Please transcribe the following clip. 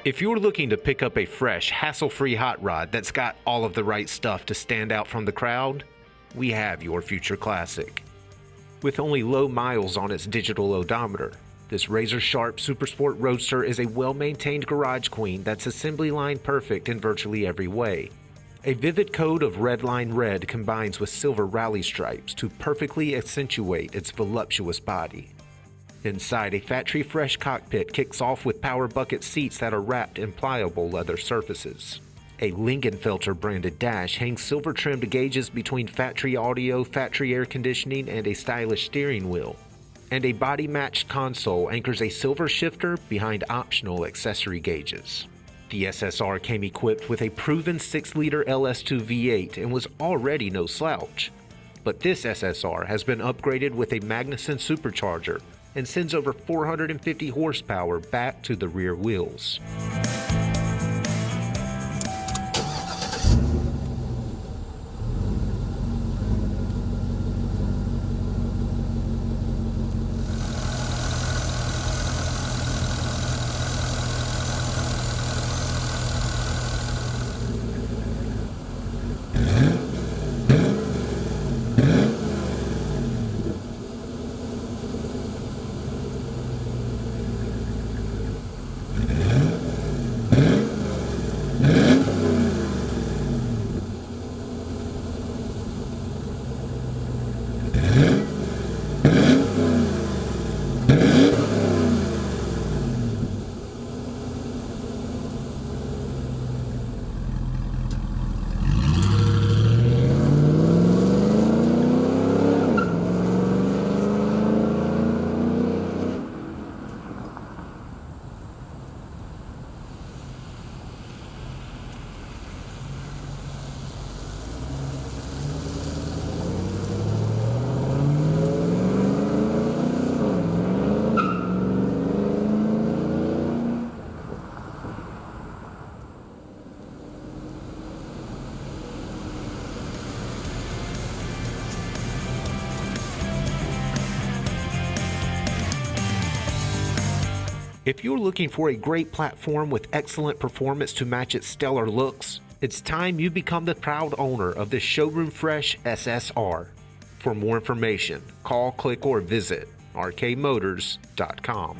If you're looking to pick up a fresh, hassle-free hot rod that's got all of the right stuff to stand out from the crowd, we have your future classic. With only low miles on its digital odometer, this razor-sharp Supersport Roadster is a well-maintained garage queen that's assembly line perfect in virtually every way. A vivid coat of redline red combines with silver rally stripes to perfectly accentuate its voluptuous body. Inside, a factory-fresh cockpit kicks off with power bucket seats that are wrapped in pliable leather surfaces. A Lingenfelter branded dash hangs silver-trimmed gauges between factory audio, factory air conditioning, and a stylish steering wheel. And a body-matched console anchors a silver shifter behind optional accessory gauges. The SSR came equipped with a proven 6-liter LS2 V8 and was already no slouch. But this SSR has been upgraded with a Magnuson Supercharger and sends over 450 horsepower back to the rear wheels. If you're looking for a great platform with excellent performance to match its stellar looks, it's time you become the proud owner of this showroom fresh SSR. For more information, call, click, or visit rkmotors.com.